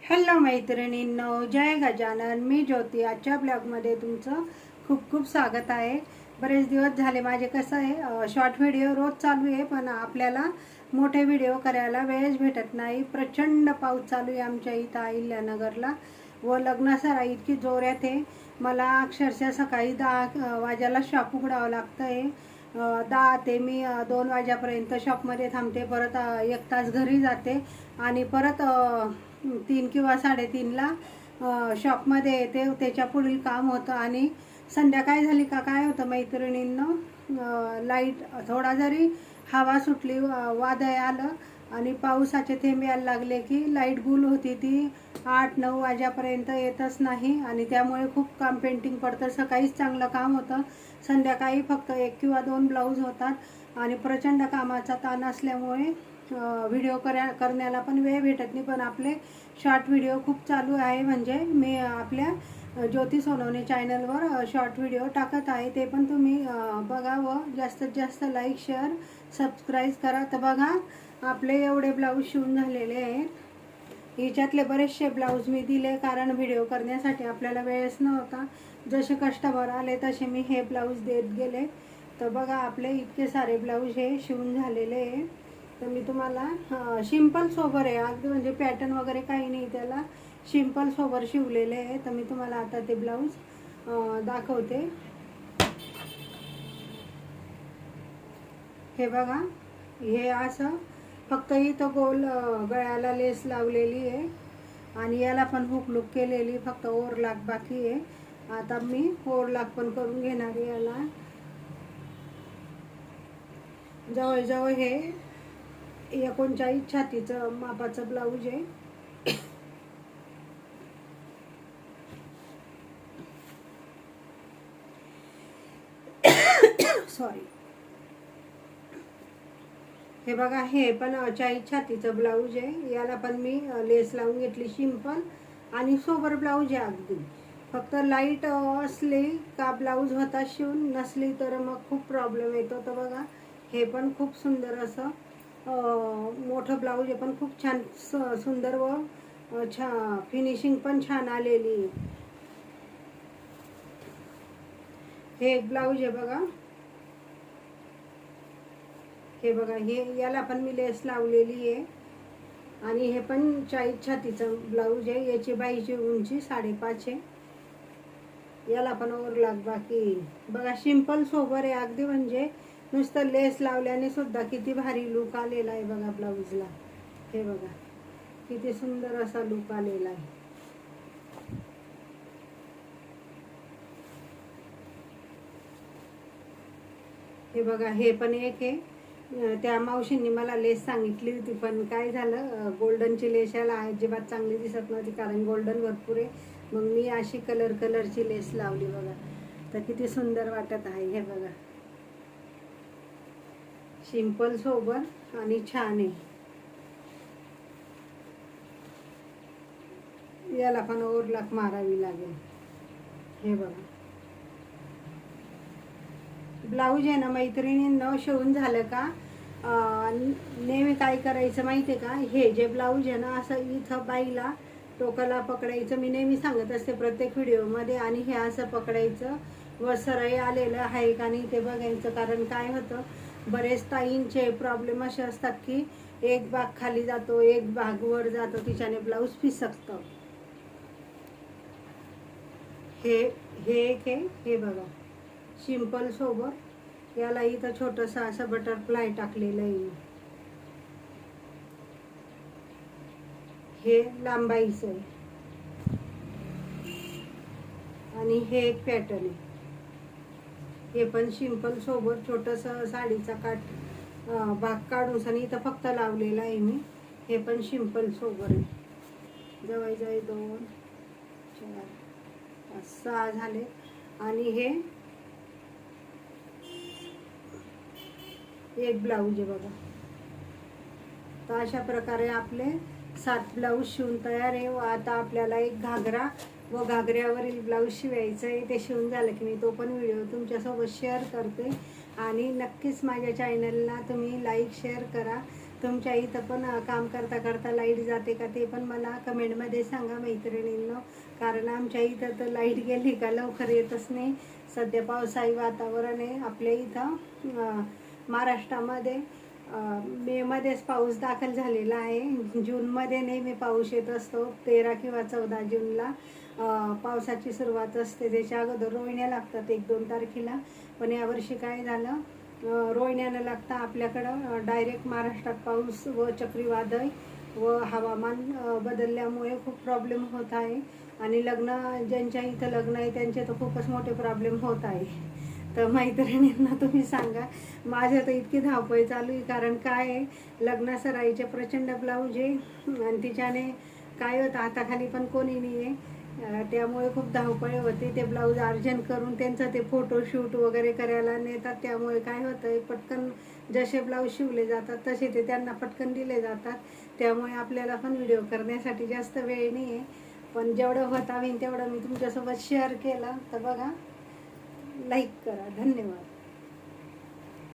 Hello मैत्रिणींनो, जय गजानन. मी ज्योती. आजच्या ब्लॉगमध्ये तुमचं खूप खूप स्वागत आहे. बरेच दिवस झाले माझे कसं आहे शॉर्ट व्हिडिओ रोज चालू आहे, पण आपल्याला मोठे व्हिडिओ करायला वेळच भेटत नाही. प्रचंड पाऊस चालू आहे आमच्या इथं अहिल्यानगरला व लग्नासराई इतकी जोरात आहे. मला अक्षरशः सकाळी 10 वाजायला शॉप उघडावं लागतं आहे. 10 ते मी 2 वाजेपर्यंत शॉपमध्ये थांबते, परत 1 तास घरी जाते आणि परत 3 किंवा 3:30ला शॉपमध्ये येते. त्याच्या पुढील काम होतं आणि संध्याकाळ झाली का काय होतं मैत्रिणींनो, लाईट थोडा जरी हवा सुटली, वादळ आलं आणि पावसाचे थेंब यायला लागले की लाईट गुल होती. ती 8-9 वाजेपर्यंत येतच नाही आणि त्यामुळे खूप काम पेंटिंग पडतं. सकाळीच चांगलं काम होतं, संध्याकाळी फक्त 1 किंवा 2 ब्लाऊज होतात आणि प्रचंड कामाचा ताण असल्यामुळे व्हिडिओ करण्याला पण वेळ भेटत नाही. पण आपले शॉर्ट व्हिडिओ खूप चालू आहे, म्हणजे मी आपल्या ज्योती सोनवणे चॅनलवर शॉर्ट व्हिडिओ टाकत आहे. ते पण तुम्ही बघा व जास्तीत जास्त लाईक, शेअर, सबस्क्राईब करा. तर बघा, आपले एवढे ब्लाऊज शिवून झालेले आहेत. याच्यातले बरेचसे ब्लाऊज मी दिले, कारण व्हिडिओ करण्यासाठी आपल्याला वेळच नव्हता. जसे कस्टमर आले तसे मी हे ब्लाऊज देत गेले. तर बघा, आपले इतके सारे ब्लाऊज हे शिवून झालेले आहे. तर मी तुम्हाला सिंपल सोबर आहे अगदी, म्हणजे पॅटर्न वगैरे काही नाही त्याला, सिंपल सोबर शिवलेले आहे. तर मी तुम्हाला आता ते ब्लाऊज दाखवते. हे बघा, हे असं फक्त इथं गोल गळ्याला लेस लावलेली आहे आणि याला पण हुक लुक केलेली, फक्त ओरलाक बाकी आहे. आता मी ओरलाक पण करून घेणार आहे. याला जवळजवळ हे 39 छातीचं मापाचं ब्लाऊज आहे. सॉरी. हे बघा, हे पण 40 छातीचं ब्लाऊज आहे. याला पण मी लेस लावून घेतली सिंपल आणि सोबर ब्लाऊज आहे अगदी. फक्त लाईट असली का ब्लाऊज होता शिवून, नसली तर मग खूप प्रॉब्लेम येतो. तर बघा, हे पण खूप सुंदर असं मोठं ब्लाऊज आहे, पण खूप छान सुंदर व फिनिशिंग पण छान आलेली. हे एक ब्लाऊज आहे बघा. हे बघा, हे याला पण मी लेस लावलेली आहे आणि हे पण 40 छातीचं ब्लाऊज आहे. याची बाईची उंची 5.5 आहे. याला पण ओरलाक बाकी. बघा, सिंपल सोबर आहे अगदी, म्हणजे नुसतं लेस लावल्याने सुद्धा किती भारी लुक आलेला आहे बघा ब्लाऊजला. हे बघा, किती सुंदर असा लुक आलेला आहे. हे बघा, हे पण एक आहे. त्या मावशींनी मला लेस सांगितली होती, पण काय झालं, गोल्डनची लेस याला अजिबात चांगली दिसत नव्हती, कारण गोल्डन भरपूर आहे. मग मी अशी कलरची लेस लावली बघा. तर किती सुंदर वाटत आहे. हे बघा, सिंपल सोबर आणि छान आहे. याला पण ओरलाक मारावी लागेल. हे बघा, ब्लाऊज आहे ना मैत्रिणींना, शिवून झालं का नेहमी काय करायचं माहिती आहे का, हे जे ब्लाऊज आहे ना, असं इथं बाईला टोकाला पकडायचं. मी नेहमी सांगत असते प्रत्येक व्हिडिओमध्ये, आणि हे असं पकडायचं व सराई आलेलं आहे का नाही ते बघायचं. कारण काय होतं, बरेच ताईंचे प्रॉब्लेम असे असतात की एक भाग खाली जातो, एक भाग वर जातो, तिच्याने ब्लाऊज फिसकतं. हे एक आहे. हे बघा, सिंपल सोबर. याला इथं छोटंसं असं बटरफ्लाय टाकलेलं आहे. हे लांबाईचं आहे आणि हे एक पॅटर्न आहे. हे पण सिंपल सोबर, छोटंसं साडीचा भाग काढून आणि इथं फक्त लावलेला आहे मी. हे पण सिंपल सोबर आहे. जवळजवळ 2, 4, 5, 6 झाले. आणि हे एक ब्लाऊज आहे बघा. तर अशा प्रकारे आपले 7 ब्लाऊज शिवून तयार आहे. व आता आपल्याला एक घागरा व घागऱ्यावरील ब्लाऊज शिवायचं आहे. ते शिवून झालं की मी तो पण व्हिडिओ तुमच्यासोबत शेअर करते. आणि नक्कीच माझ्या चॅनलला तुम्ही लाईक, शेअर करा तुमच्या इथं पण काम करता करता लाईट जाते का ते पण मला कमेंटमध्ये सांगा मैत्रिणींनो. कारण आमच्या इथं तर लाईट गेली का लवकर येतच नाही. सध्या पावसाळी वातावरण आहे आपल्या इथं. महाराष्ट्रामध्ये मेमध्येच पाऊस दाखल झालेला आहे. जूनमध्ये नेहमी पाऊस येत असतो. 13 किंवा 14 जूनला पावसाची सुरुवात असते. त्याच्या अगोदर रोहिण्या लागतात 1-2 तारखेला. पण यावर्षी काय झालं, रोहिण्यानं लागता आपल्याकडं डायरेक्ट महाराष्ट्रात पाऊस व चक्रीवादळ व हवामान बदलल्यामुळे खूप प्रॉब्लेम होत आहे. आणि ज्यांच्या इथं लग्न आहे त्यांचे तर खूपच मोठे प्रॉब्लेम होत आहे. तर मैत्रिणींना तुम्ही सांगा, माझ्या तर इतकी धावपळ चालू आहे. कारण काय आहे, लग्नासराईचे प्रचंड ब्लाऊज आहे आणि तिच्याने काय होतं, हाताखाली पण कोणी नाही आहे. त्यामुळे खूप धावपळ होते. ते ब्लाऊज अर्जंट करून त्यांचं ते फोटोशूट वगैरे करायला नेतात. त्यामुळे काय होतं, पटकन जसे ब्लाऊज शिवले जातात तसे ते त्यांना पटकन दिले जातात. त्यामुळे आपल्याला पण व्हिडिओ करण्यासाठी जास्त वेळ नाही आहे. पण जेवढं होता होईल तेवढं मी तुमच्यासोबत शेअर केलं. तर बघा, लाईक करा. धन्यवाद.